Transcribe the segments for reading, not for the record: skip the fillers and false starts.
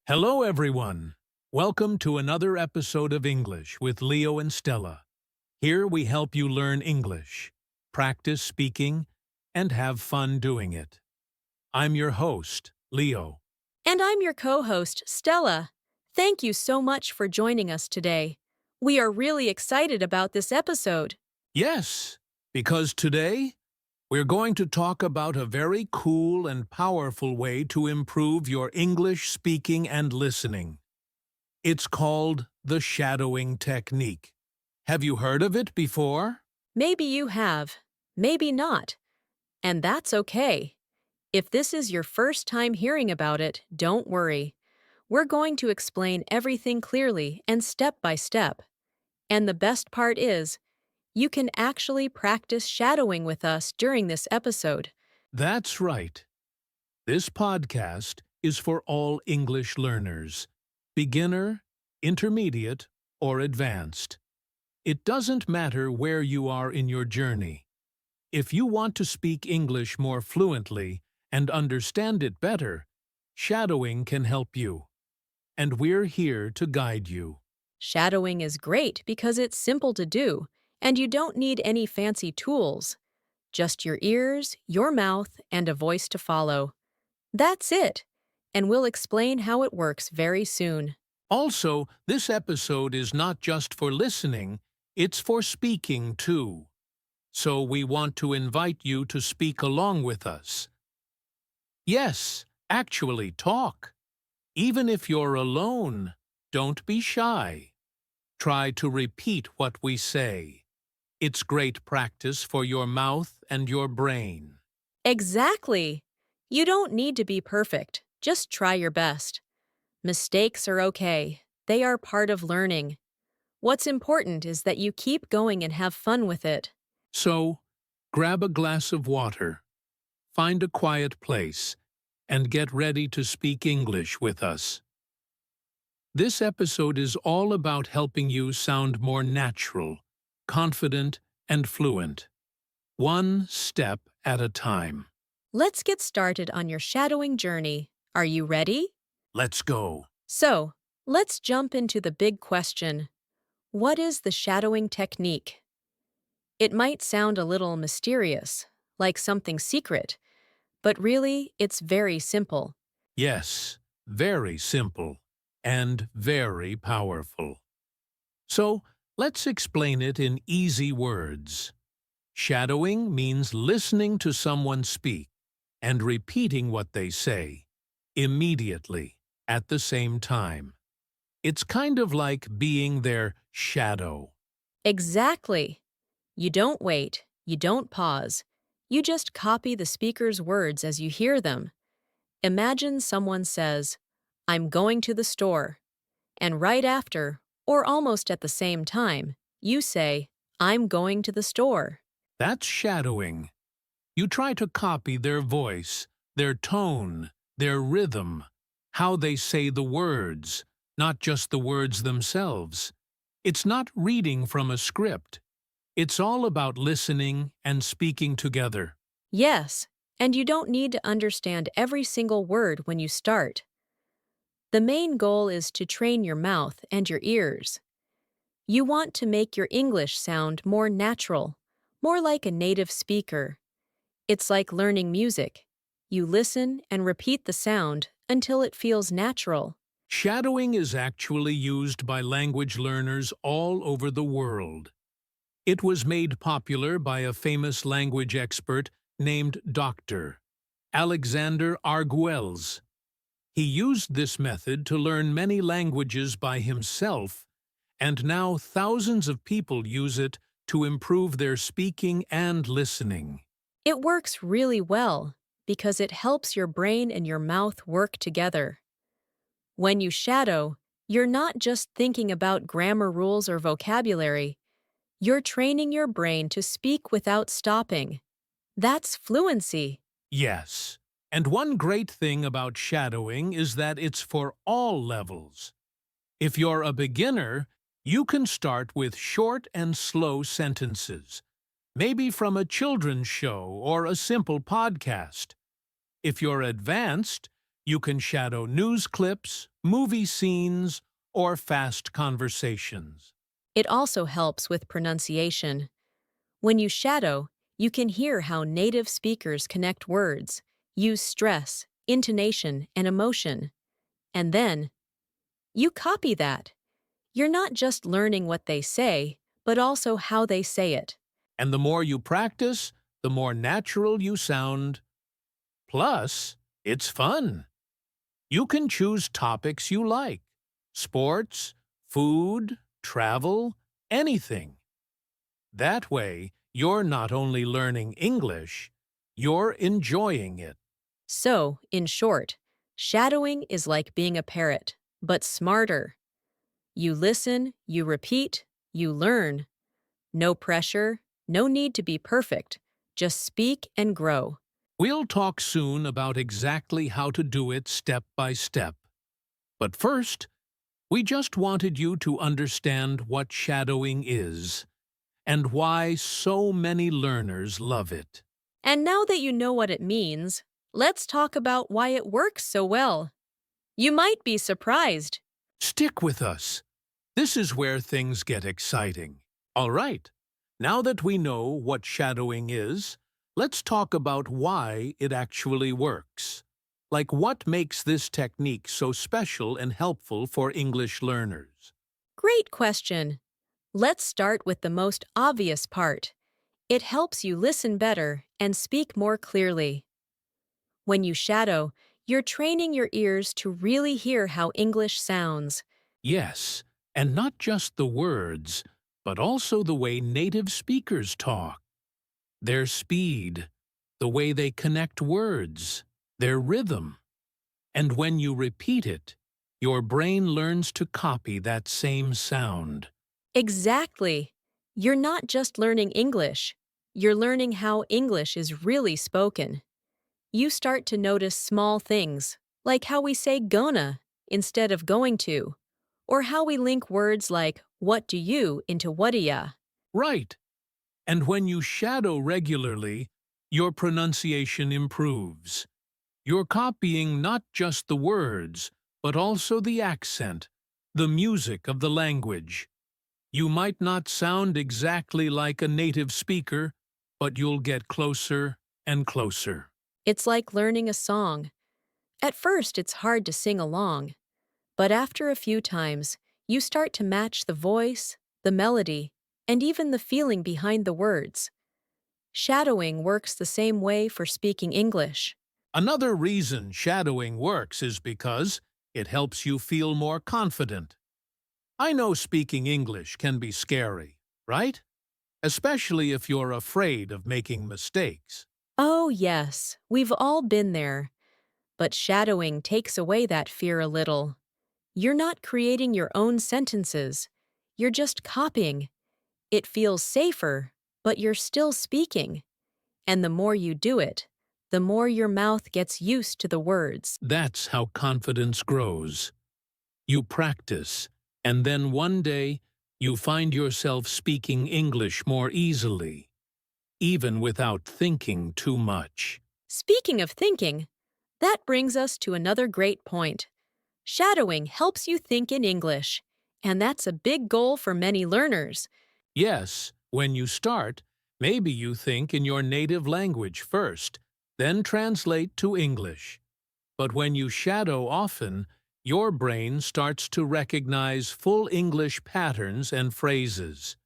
Hello, everyone. Welcome to another episode of English with Leo and Stella. Here we help you learn English, practice speaking, and have fun doing it. I'm your host, Leo. And I'm your co-host, Stella. Thank you so much for joining us today. We are really excited about this episode. Yes, because today we're going to talk about a very cool and powerful way to improve your English speaking and listening. It's called the shadowing technique. Have you heard of it before? Maybe you have, maybe not. And that's okay. If this is your first time hearing about it, don't worry. We're going to explain everything clearly and step by step. And the best part is, you can actually practice shadowing with us during this episode. That's right. This podcast is for all English learners, beginner, intermediate, or advanced. It doesn't matter where you are in your journey. If you want to speak English more fluently and understand it better, shadowing can help you. And we're here to guide you. Shadowing is great because it's simple to do, and you don't need any fancy tools. Just your ears, your mouth, and a voice to follow. That's it, and we'll explain how it works very soon. Also, this episode is not just for listening, it's for speaking too. So we want to invite you to speak along with us. Yes, actually talk. Even if you're alone, don't be shy. Try to repeat what we say. It's great practice for your mouth and your brain. Exactly! You don't need to be perfect, just try your best. Mistakes are okay, they are part of learning. What's important is that you keep going and have fun with it. So, grab a glass of water, find a quiet place, and get ready to speak English with us. This episode is all about helping you sound more natural, confident, and fluent. One step at a time. Let's get started on your shadowing journey. Are you ready? Let's go. So, let's jump into the big question. What is the shadowing technique? It might sound a little mysterious, like something secret, but really, it's very simple. Yes, very simple and very powerful. So, let's explain it in easy words. Shadowing means listening to someone speak and repeating what they say immediately at the same time. It's kind of like being their shadow. Exactly. You don't wait, you don't pause. You just copy the speaker's words as you hear them. Imagine someone says, "I'm going to the store," and right after, or almost at the same time, you say, "I'm going to the store." That's shadowing. You try to copy their voice, their tone, their rhythm, how they say the words, not just the words themselves. It's not reading from a script. It's all about listening and speaking together. Yes, and you don't need to understand every single word when you start. The main goal is to train your mouth and your ears. You want to make your English sound more natural, more like a native speaker. It's like learning music. You listen and repeat the sound until it feels natural. Shadowing is actually used by language learners all over the world. It was made popular by a famous language expert named Dr. Alexander Arguelles. He used this method to learn many languages by himself, and now thousands of people use it to improve their speaking and listening. It works really well because it helps your brain and your mouth work together. When you shadow, you're not just thinking about grammar rules or vocabulary. You're training your brain to speak without stopping. That's fluency. Yes, and one great thing about shadowing is that it's for all levels. If you're a beginner, you can start with short and slow sentences, maybe from a children's show or a simple podcast. If you're advanced, you can shadow news clips, movie scenes, or fast conversations. It also helps with pronunciation. When you shadow, you can hear how native speakers connect words, use stress, intonation, and emotion. And then, you copy that. You're not just learning what they say, but also how they say it. And the more you practice, the more natural you sound. Plus, it's fun. You can choose topics you like: sports, food, travel, anything. That way, you're not only learning English, you're enjoying it. So, in short, shadowing is like being a parrot, but smarter. You listen, you repeat, you learn. No pressure, no need to be perfect. Just speak and grow. We'll talk soon about exactly how to do it step by step. But first, we just wanted you to understand what shadowing is and why so many learners love it. And now that you know what it means, let's talk about why it works so well. You might be surprised. Stick with us. This is where things get exciting. All right, now that we know what shadowing is, let's talk about why it actually works. Like, what makes this technique so special and helpful for English learners? Great question. Let's start with the most obvious part. It helps you listen better and speak more clearly. When you shadow, you're training your ears to really hear how English sounds. Yes, and not just the words, but also the way native speakers talk. Their speed, the way they connect words, their rhythm. And when you repeat it, your brain learns to copy that same sound. Exactly. You're not just learning English. You're learning how English is really spoken. You start to notice small things, like how we say gonna instead of going to, or how we link words like what do you into what do ya. Right. And when you shadow regularly, your pronunciation improves. You're copying not just the words, but also the accent, the music of the language. You might not sound exactly like a native speaker, but you'll get closer and closer. It's like learning a song. At first, it's hard to sing along, but after a few times, you start to match the voice, the melody, and even the feeling behind the words. Shadowing works the same way for speaking English. Another reason shadowing works is because it helps you feel more confident. I know speaking English can be scary, right? Especially if you're afraid of making mistakes. Oh, yes, we've all been there. But shadowing takes away that fear a little. You're not creating your own sentences. You're just copying. It feels safer, but you're still speaking. And the more you do it, the more your mouth gets used to the words. That's how confidence grows. You practice, and then one day, you find yourself speaking English more easily, even without thinking too much. Speaking of thinking, that brings us to another great point. Shadowing helps you think in English, and that's a big goal for many learners. Yes, when you start, maybe you think in your native language first, then translate to English. But when you shadow often, your brain starts to recognize full English patterns and phrases.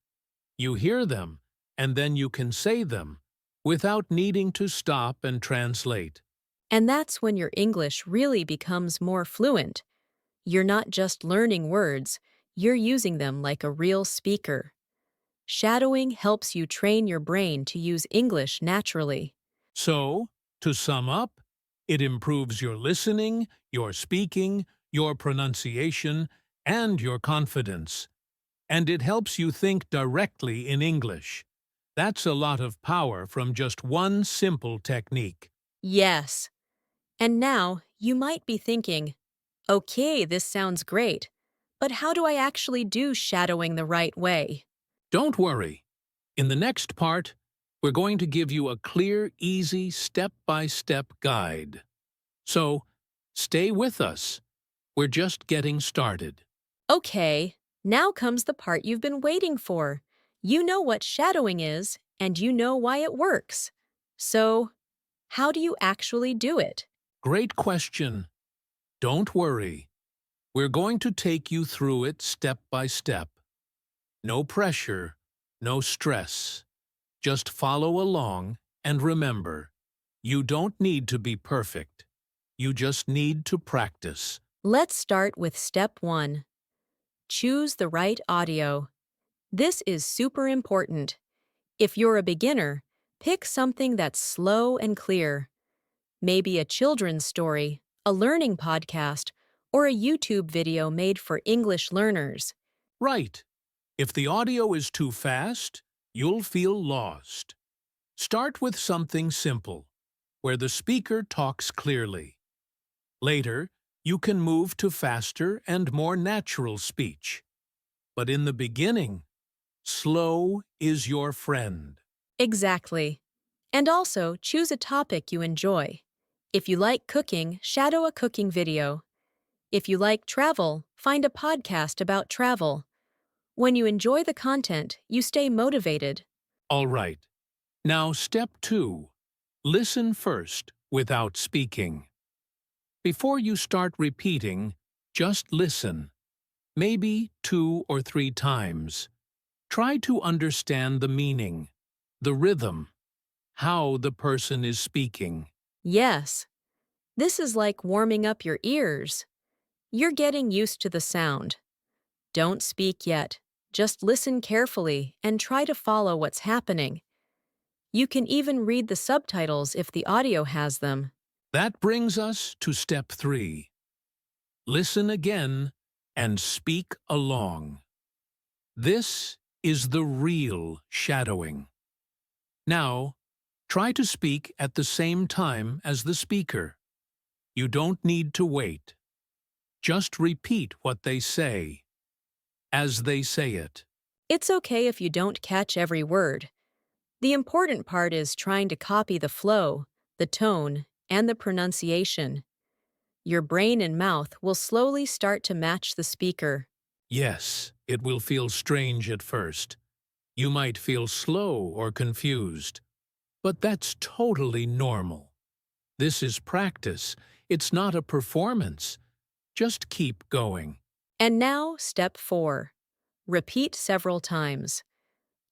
You hear them, and then you can say them, without needing to stop and translate. And that's when your English really becomes more fluent. You're not just learning words, you're using them like a real speaker. Shadowing helps you train your brain to use English naturally. So, to sum up, it improves your listening, your speaking, your pronunciation, and your confidence. And it helps you think directly in English. That's a lot of power from just one simple technique. Yes. And now you might be thinking, okay, this sounds great, but how do I actually do shadowing the right way? Don't worry. In the next part, we're going to give you a clear, easy, step-by-step guide. So, stay with us. We're just getting started. Okay, now comes the part you've been waiting for. You know what shadowing is, and you know why it works. So, how do you actually do it? Great question. Don't worry. We're going to take you through it step by step. No pressure, no stress. Just follow along and remember, you don't need to be perfect. You just need to practice. Let's start with step 1. Choose the right audio. This is super important. If you're a beginner, pick something that's slow and clear. Maybe a children's story, a learning podcast, or a YouTube video made for English learners. Right. If the audio is too fast, you'll feel lost. Start with something simple, where the speaker talks clearly. Later, you can move to faster and more natural speech. But in the beginning, slow is your friend. Exactly. And also, choose a topic you enjoy. If you like cooking, shadow a cooking video. If you like travel, find a podcast about travel. When you enjoy the content, you stay motivated. All right. Now, step 2. Listen first, without speaking. Before you start repeating, just listen. Maybe 2 or 3 times. Try to understand the meaning, the rhythm, how the person is speaking. Yes, this is like warming up your ears. You're getting used to the sound. Don't speak yet. Just listen carefully and try to follow what's happening. You can even read the subtitles if the audio has them. That brings us to step 3. Listen again and speak along. This is the real shadowing. Now, try to speak at the same time as the speaker. You don't need to wait. Just repeat what they say, as they say it. It's okay if you don't catch every word. The important part is trying to copy the flow, the tone, and the pronunciation. Your brain and mouth will slowly start to match the speaker. Yes, it will feel strange at first. You might feel slow or confused, but that's totally normal. This is practice. It's not a performance. Just keep going. And now, step 4. Repeat several times.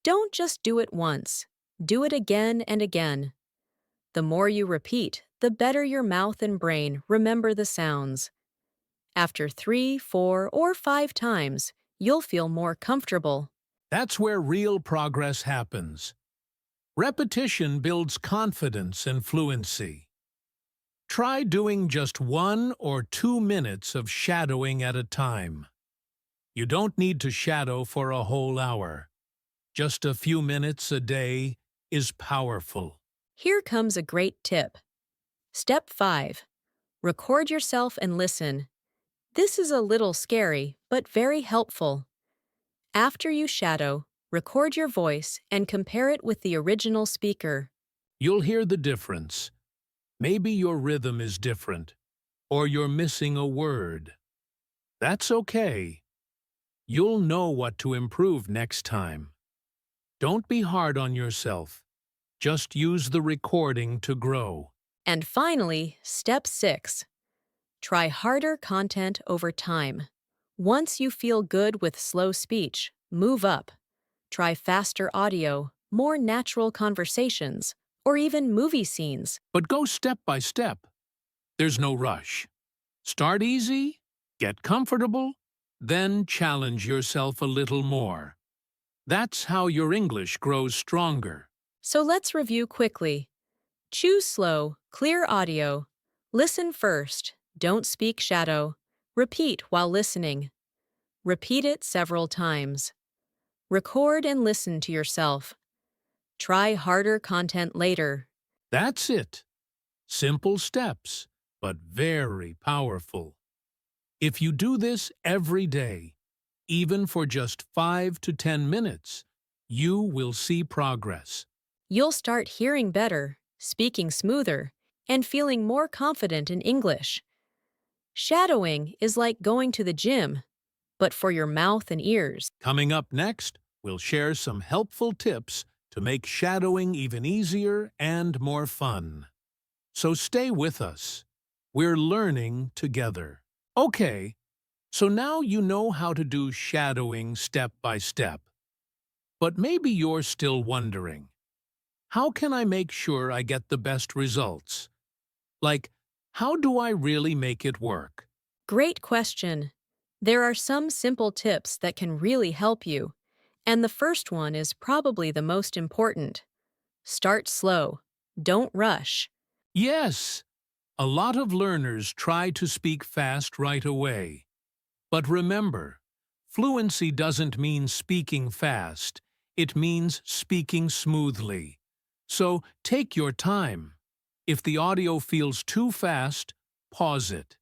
Don't just do it once. Do it again and again. The more you repeat, the better your mouth and brain remember the sounds. After 3, 4, or 5 times, you'll feel more comfortable. That's where real progress happens. Repetition builds confidence and fluency. Try doing just 1 or 2 minutes of shadowing at a time. You don't need to shadow for a whole hour. Just a few minutes a day is powerful. Here comes a great tip. Step 5. Record yourself and listen. This is a little scary, but very helpful. After you shadow, record your voice and compare it with the original speaker. You'll hear the difference. Maybe your rhythm is different, or you're missing a word. That's okay. You'll know what to improve next time. Don't be hard on yourself. Just use the recording to grow. And finally, step 6. Try harder content over time. Once you feel good with slow speech, move up. Try faster audio, more natural conversations, or even movie scenes. But go step by step. There's no rush. Start easy, get comfortable, then challenge yourself a little more. That's how your English grows stronger. So let's review quickly. Choose slow, clear audio. Listen first. Don't speak shadow. Repeat while listening. Repeat it several times. Record and listen to yourself. Try harder content later. That's it. Simple steps, but very powerful. If you do this every day, even for just 5 to 10 minutes, you will see progress. You'll start hearing better, speaking smoother, and feeling more confident in English. Shadowing is like going to the gym, but for your mouth and ears. Coming up next, we'll share some helpful tips to make shadowing even easier and more fun. So stay with us. We're learning together. Okay, so now you know how to do shadowing step by step. But maybe you're still wondering, how can I make sure I get the best results? Like, how do I really make it work? Great question. There are some simple tips that can really help you, and the first one is probably the most important. Start slow. Don't rush. Yes, a lot of learners try to speak fast right away. But remember, fluency doesn't mean speaking fast. It means speaking smoothly. So take your time. If the audio feels too fast, pause it.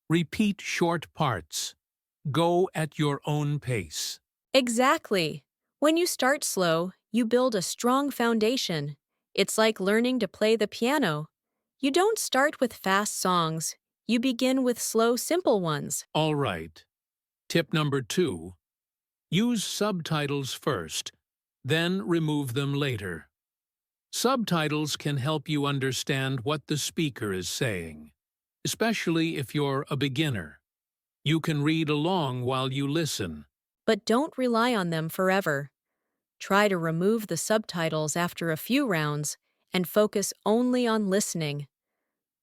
Repeat short parts. Go at your own pace. Exactly. When you start slow, you build a strong foundation. It's like learning to play the piano. You don't start with fast songs. You begin with slow, simple ones. All right. Tip number 2. Use subtitles first, then remove them later. Subtitles can help you understand what the speaker is saying, especially if you're a beginner. You can read along while you listen. But don't rely on them forever. Try to remove the subtitles after a few rounds and focus only on listening.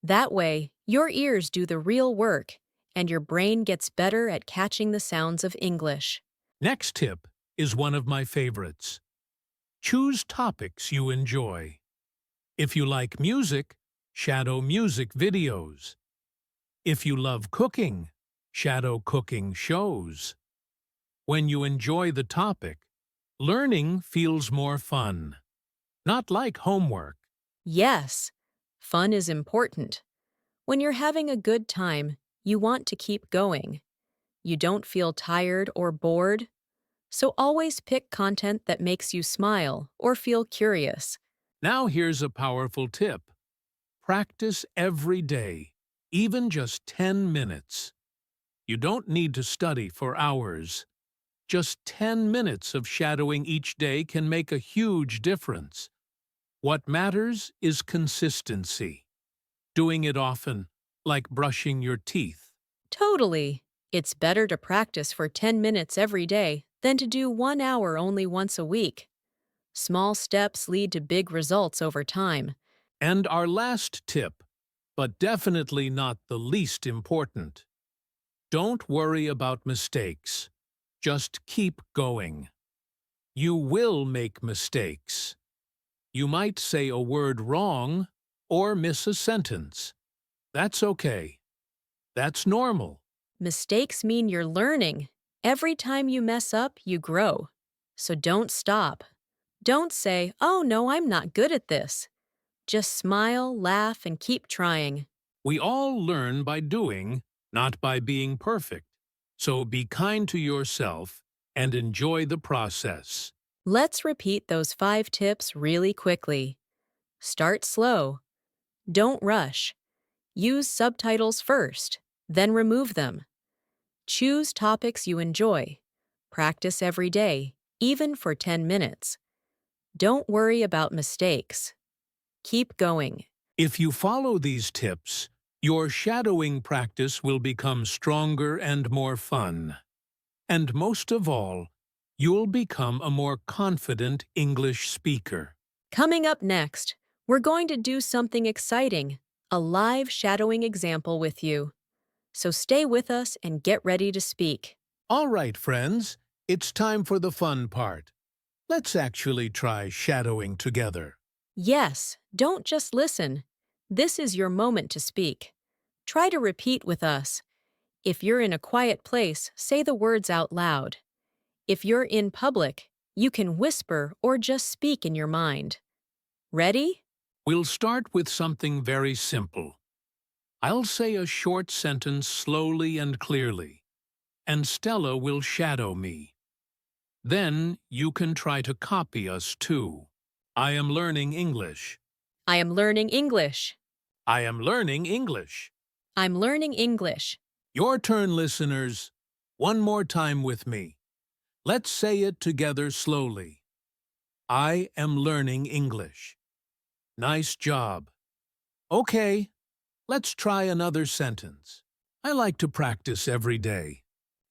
That way, your ears do the real work and your brain gets better at catching the sounds of English. Next tip is one of my favorites. Choose topics you enjoy. If you like music, shadow music videos. If you love cooking, shadow cooking shows. When you enjoy the topic, learning feels more fun. Not like homework. Yes, fun is important. When you're having a good time, you want to keep going. You don't feel tired or bored. So always pick content that makes you smile or feel curious. Now here's a powerful tip. Practice every day, even just 10 minutes. You don't need to study for hours. Just 10 minutes of shadowing each day can make a huge difference. What matters is consistency. Doing it often, like brushing your teeth. Totally. It's better to practice for 10 minutes every day than to do 1 hour only once a week. Small steps lead to big results over time. And our last tip, but definitely not the least important. Don't worry about mistakes. Just keep going. You will make mistakes. You might say a word wrong or miss a sentence. That's okay. That's normal. Mistakes mean you're learning. Every time you mess up, you grow. So don't stop. Don't say, "Oh no, I'm not good at this." Just smile, laugh, and keep trying. We all learn by doing, not by being perfect. So be kind to yourself and enjoy the process. Let's repeat those 5 tips really quickly. Start slow. Don't rush. Use subtitles first, then remove them. Choose topics you enjoy. Practice every day, even for 10 minutes. Don't worry about mistakes. Keep going. If you follow these tips, your shadowing practice will become stronger and more fun. And most of all, you'll become a more confident English speaker. Coming up next, we're going to do something exciting, a live shadowing example with you. So stay with us and get ready to speak. All right, friends, it's time for the fun part. Let's actually try shadowing together. Yes, don't just listen. This is your moment to speak. Try to repeat with us. If you're in a quiet place, say the words out loud. If you're in public, you can whisper or just speak in your mind. Ready? We'll start with something very simple. I'll say a short sentence slowly and clearly, and Stella will shadow me. Then you can try to copy us too. I am learning English. I am learning English. I am learning English. I'm learning English. Your turn, listeners. One more time with me. Let's say it together slowly. I am learning English. Nice job. Okay, let's try another sentence. I like to practice every day.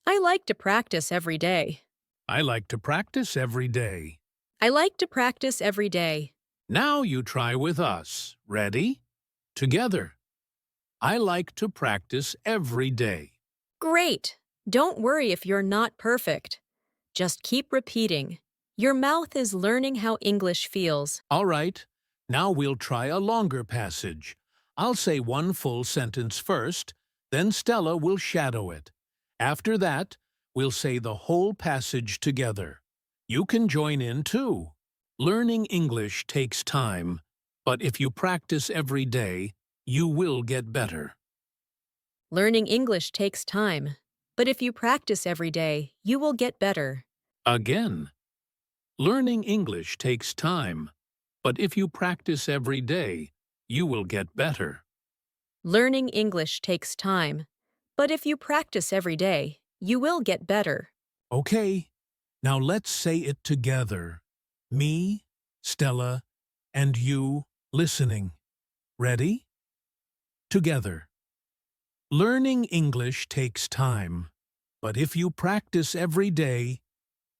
I like to practice every day. I like to practice every day. I like to practice every day. Now you try with us. Ready? Together. I like to practice every day. Great! Don't worry if you're not perfect. Just keep repeating. Your mouth is learning how English feels. All right, now we'll try a longer passage. I'll say one full sentence first, then Stella will shadow it. After that, we'll say the whole passage together. You can join in too. Learning English takes time, but if you practice every day, you will get better. Learning English takes time, but if you practice every day, you will get better. Again, learning English takes time, but if you practice every day, you will get better. Learning English takes time, but if you practice every day, you will get better. Okay, now let's say it together. Me, Stella, and you listening. Ready? Together. Learning English takes time, but if you practice every day,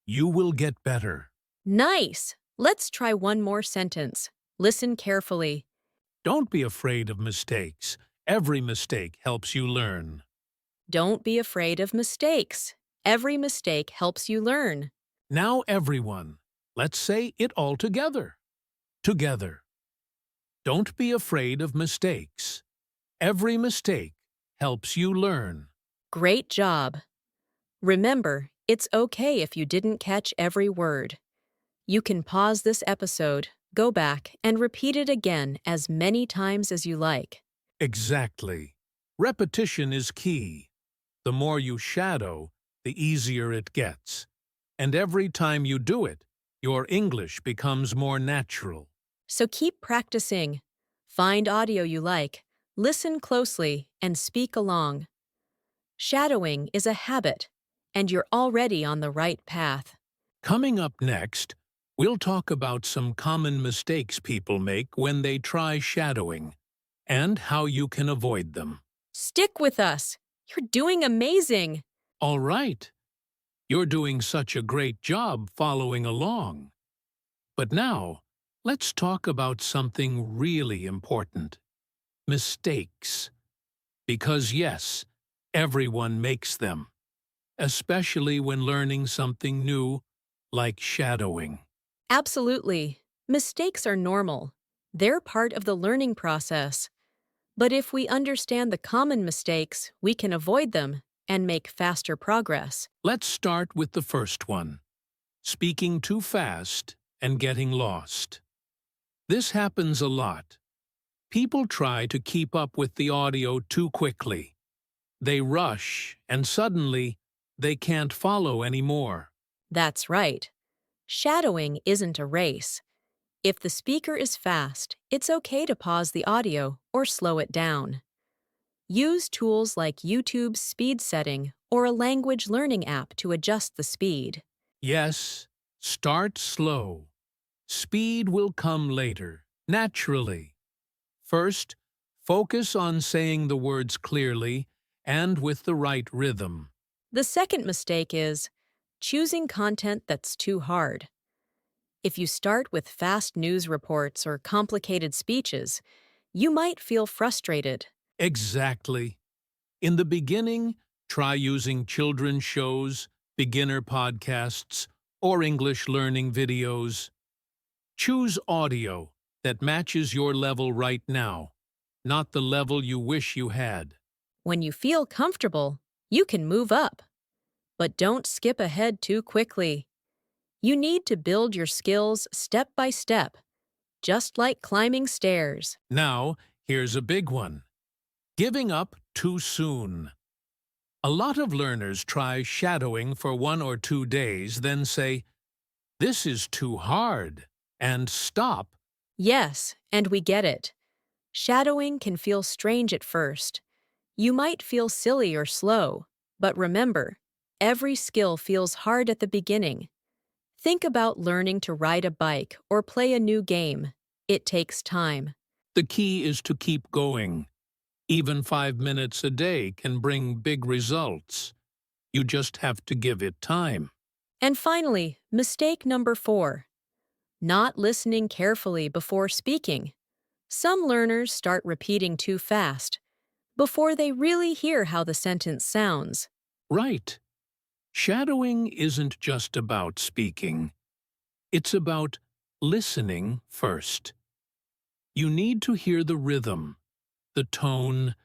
you will get better. Nice! Let's try one more sentence. Listen carefully. Don't be afraid of mistakes. Every mistake helps you learn. Don't be afraid of mistakes. Every mistake helps you learn. Now everyone, let's say it all together. Together. Don't be afraid of mistakes. Every mistake helps you learn. Great job! Remember, it's okay if you didn't catch every word. You can pause this episode, go back, and repeat it again as many times as you like. Exactly. Repetition is key. The more you shadow, the easier it gets. And every time you do it, your English becomes more natural. So keep practicing. Find audio you like, listen closely, and speak along. Shadowing is a habit, and you're already on the right path. Coming up next, we'll talk about some common mistakes people make when they try shadowing, and how you can avoid them. Stick with us! You're doing amazing! All right. You're doing such a great job following along. But now, let's talk about something really important. Mistakes. Because yes, everyone makes them, especially when learning something new, like shadowing. Absolutely. Mistakes are normal. They're part of the learning process. But if we understand the common mistakes, we can avoid them and make faster progress. Let's start with the first one. Speaking too fast and getting lost. This happens a lot. People try to keep up with the audio too quickly. They rush, and suddenly, they can't follow anymore. That's right. Shadowing isn't a race. If the speaker is fast, it's okay to pause the audio or slow it down. Use tools like YouTube's speed setting or a language learning app to adjust the speed. Yes, start slow. Speed will come later, naturally. First, focus on saying the words clearly and with the right rhythm. The second mistake is choosing content that's too hard. If you start with fast news reports or complicated speeches, you might feel frustrated. Exactly. In the beginning, try using children's shows, beginner podcasts, or English learning videos. Choose audio that matches your level right now, not the level you wish you had. When you feel comfortable, you can move up. But don't skip ahead too quickly. You need to build your skills step by step, just like climbing stairs. Now, here's a big one. Giving up too soon. A lot of learners try shadowing for 1 or 2 days, then say, "This is too hard," and stop. Yes, and we get it. Shadowing can feel strange at first. You might feel silly or slow, but remember, every skill feels hard at the beginning. Think about learning to ride a bike or play a new game. It takes time. The key is to keep going. Even 5 minutes a day can bring big results. You just have to give it time. And finally, mistake number 4. Not listening carefully before speaking. Some learners start repeating too fast before they really hear how the sentence sounds. Right. Shadowing isn't just about speaking. It's about listening first. You need to hear the rhythm, the tone,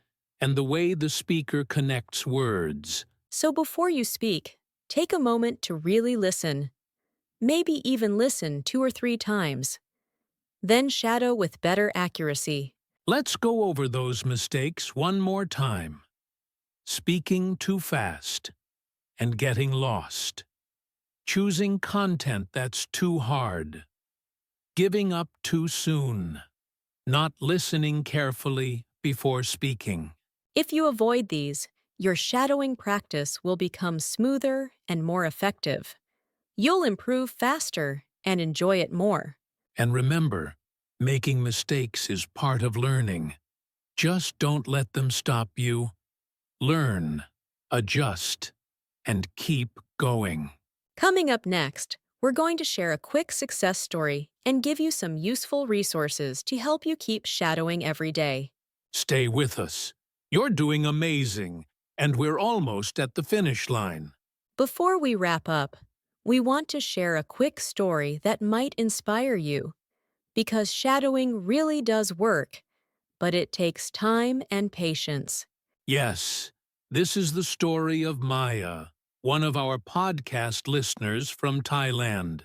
and the way the speaker connects words. So before you speak, take a moment to really listen. Maybe even listen 2 or 3 times. Then shadow with better accuracy. Let's go over those mistakes one more time. Speaking too fast and getting lost. Choosing content that's too hard. Giving up too soon. Not listening carefully before speaking. If you avoid these, your shadowing practice will become smoother and more effective. You'll improve faster and enjoy it more. And remember, making mistakes is part of learning. Just don't let them stop you. Learn, adjust, and keep going. Coming up next, we're going to share a quick success story and give you some useful resources to help you keep shadowing every day. Stay with us. You're doing amazing, and we're almost at the finish line. Before we wrap up, we want to share a quick story that might inspire you, because shadowing really does work, but it takes time and patience. Yes, this is the story of Maya, one of our podcast listeners from Thailand.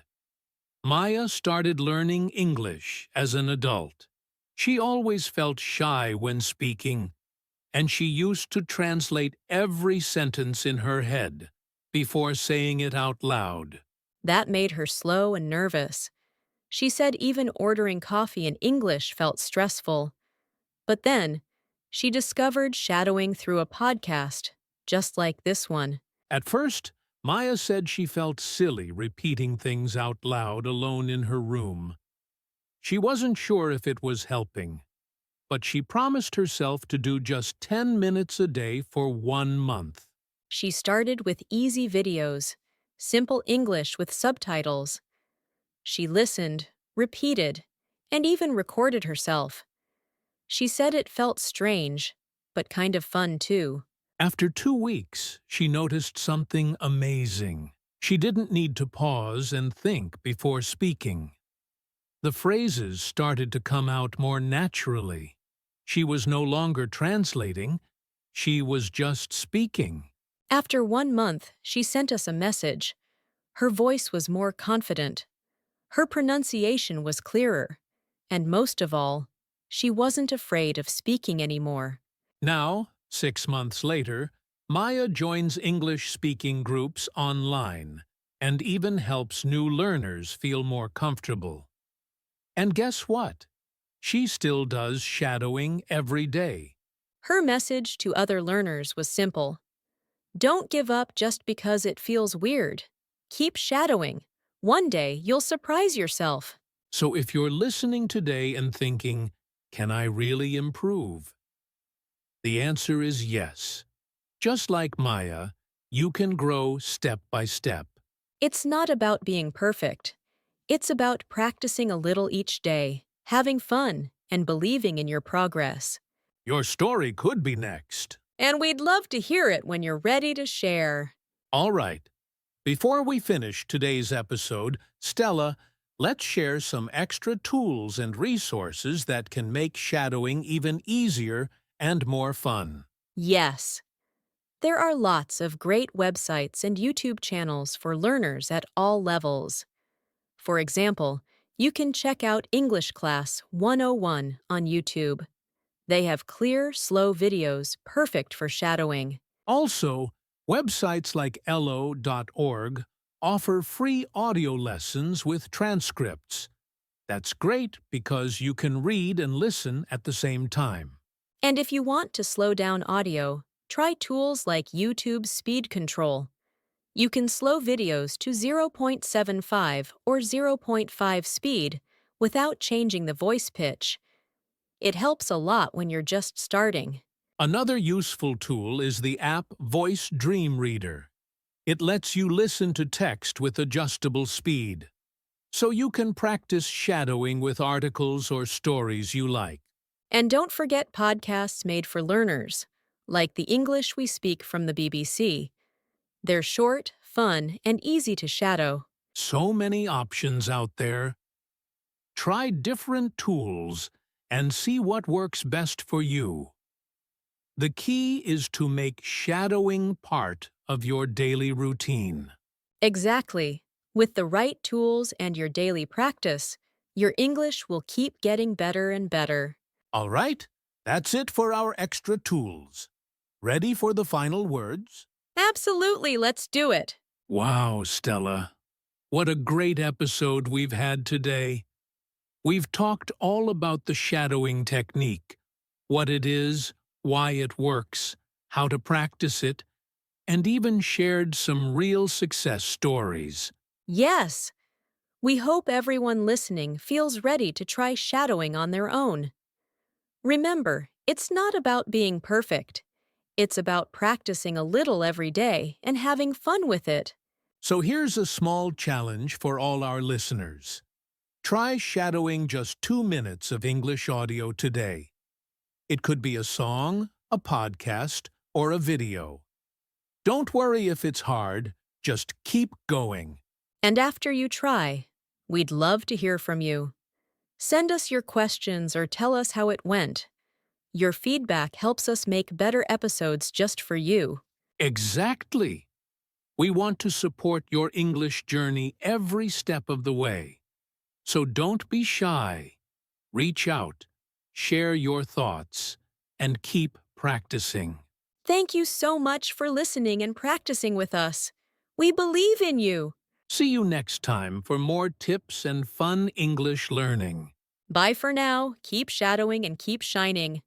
Maya started learning English as an adult. She always felt shy when speaking, and she used to translate every sentence in her head before saying it out loud. That made her slow and nervous. She said even ordering coffee in English felt stressful. But then, she discovered shadowing through a podcast, just like this one. At first, Maya said she felt silly repeating things out loud alone in her room. She wasn't sure if it was helping, but she promised herself to do just 10 minutes a day for 1 month. She started with easy videos, simple English with subtitles. She listened, repeated, and even recorded herself. She said it felt strange, but kind of fun too. After 2 weeks, she noticed something amazing. She didn't need to pause and think before speaking. The phrases started to come out more naturally. She was no longer translating, she was just speaking. After 1 month, she sent us a message. Her voice was more confident. Her pronunciation was clearer. And most of all, she wasn't afraid of speaking anymore. Now, 6 months later, Maya joins English-speaking groups online and even helps new learners feel more comfortable. And guess what? She still does shadowing every day. Her message to other learners was simple. Don't give up just because it feels weird. Keep shadowing. One day, you'll surprise yourself. So if you're listening today and thinking, can I really improve? The answer is yes. Just like Maya, you can grow step by step. It's not about being perfect. It's about practicing a little each day, having fun, and believing in your progress. Your story could be next. And we'd love to hear it when you're ready to share. All right. Before we finish today's episode, Stella, let's share some extra tools and resources that can make shadowing even easier and more fun. Yes. There are lots of great websites and YouTube channels for learners at all levels. For example, you can check out English Class 101 on YouTube. They have clear, slow videos perfect for shadowing. Also, websites like elo.org offer free audio lessons with transcripts. That's great because you can read and listen at the same time. And if you want to slow down audio, try tools like YouTube's speed control. You can slow videos to 0.75 or zero point 0.5 speed without changing the voice pitch. It helps a lot when you're just starting. Another useful tool is the app Voice Dream Reader. It lets you listen to text with adjustable speed, so you can practice shadowing with articles or stories you like. And don't forget podcasts made for learners, like The English We Speak from the BBC. They're short, fun, and easy to shadow. So many options out there. Try different tools and see what works best for you. The key is to make shadowing part of your daily routine. Exactly. With the right tools and your daily practice, your English will keep getting better and better. All right, that's it for our extra tools. Ready for the final words? Absolutely, let's do it. Wow, Stella. What a great episode we've had today. We've talked all about the shadowing technique, what it is, why it works, how to practice it, and even shared some real success stories. Yes, we hope everyone listening feels ready to try shadowing on their own. Remember, it's not about being perfect. It's about practicing a little every day and having fun with it. So here's a small challenge for all our listeners. Try shadowing just 2 minutes of English audio today. It could be a song, a podcast, or a video. Don't worry if it's hard, just keep going. And after you try, we'd love to hear from you. Send us your questions or tell us how it went. Your feedback helps us make better episodes just for you. Exactly. We want to support your English journey every step of the way. So don't be shy. Reach out, share your thoughts, and keep practicing. Thank you so much for listening and practicing with us. We believe in you. See you next time for more tips and fun English learning. Bye for now. Keep shadowing and keep shining.